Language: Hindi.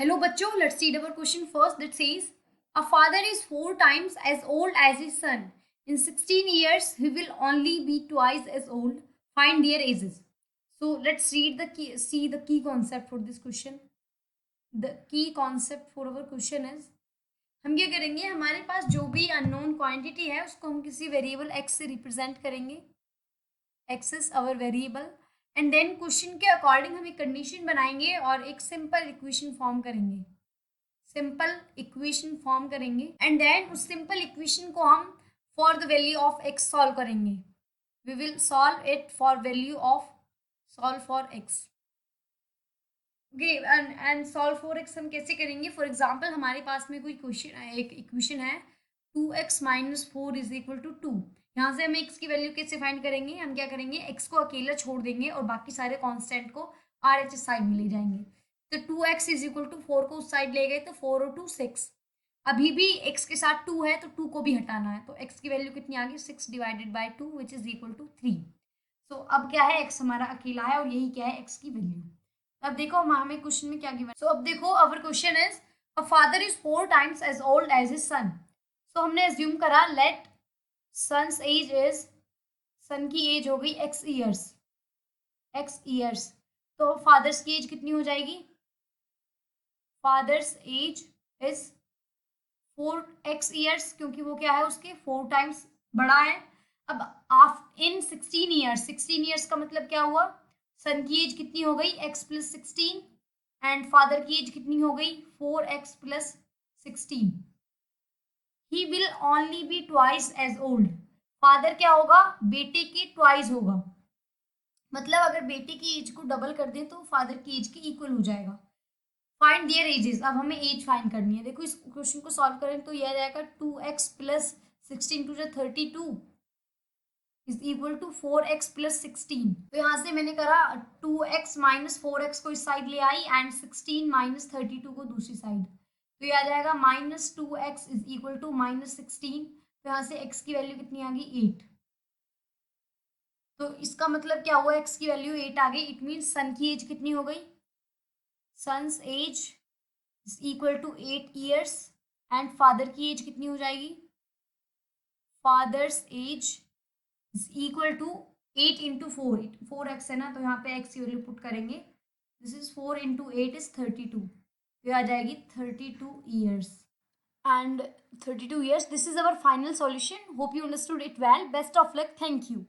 Hello बच्चों, let's read our question first. That says, a father is 4 times as old as his son. In 16 years, he will only be twice as old. Find their ages. So let's read see the key concept for this question. The key concept for our question is, हम क्या करेंगे, हमारे पास जो भी अननोन क्वांटिटी है उसको हम किसी वेरिएबल x से रिप्रेजेंट करेंगे. x is our variable and then question के अकॉर्डिंग हम एक कंडीशन बनाएंगे और एक सिंपल इक्वेशन फॉर्म करेंगे. एंड देन उस सिंपल इक्वेशन को हम for the value of x solve करेंगे. We will solve it for value of solve for x. Okay, and solve for x हम कैसे करेंगे? फॉर एग्जाम्पल हमारे पास में कोई क्वेश्चन एक इक्वेशन है 2x minus 4 is equal to 2. यहाँ से हम x की वैल्यू कैसे फाइंड करेंगे? हम क्या करेंगे, x को अकेला छोड़ देंगे और बाकी सारे कांस्टेंट को RHS साइड में ले जाएंगे. तो 2x इज इक्वल टू 4 को उस साइड ले गए तो 4 और 2 6. अभी भी x के साथ 2 है तो 2 को भी हटाना है. तो x की वैल्यू कितनी आ गई? 6 divided by 2 which is equal to 3. So अब क्या है, x हमारा अकेला है और यही क्या है, x की वैल्यू. अब देखो हमें क्वेश्चन में क्या गिवन. सो अब देखो our question is, a father is 4 times as old as his son. So हमने एज्यूम करा let son's age is, son की एज हो गई x ईयर्स. तो फादर्स की एज कितनी हो जाएगी? Father's age is 4x years, क्योंकि वो क्या है, उसके 4 टाइम्स बड़ा है. अब इन 16 ईयर्स का मतलब क्या हुआ? सन की एज कितनी हो गई? x प्लस 16 एंड फादर की एज कितनी हो गई? 4x plus 16. He will only be twice age old. Father क्या होगा? बेटे के ट्वाइस होगा. मतलब अगर बेटे की एज को डबल कर दें तो फादर की एज के इक्वल हो जाएगा. Find there edges. अब हमें एज फाइंड करनी है. देखो इस क्वेश्चन को सॉल्व करें तो यह जाएगा 2x plus 16 to 32 is equal to 4x plus 16. तो यहाँ से मैंने करा 2x माइनस 4x को इस साइड ले आई एंड 16 माइनस 32 को दूसरी साइड. तो ये आ जाएगा minus 2x is equal to minus 16. तो यहाँ से x की वैल्यू कितनी आ गई? 8. तो इसका मतलब क्या हुआ? x की वैल्यू 8 आ गई. इट मीन्स सन की एज कितनी हो गई? Sons age is equal to 8 years and father की एज कितनी हो जाएगी? Father's age is equal to 8 into 4x है ना, तो यहाँ पे x की वैल्यू पुट करेंगे. This is 4 into 8 is 32. तो आ जाएगी 32 years. And 32 years, this is our final solution. Hope you understood it well. Best of luck. Thank you.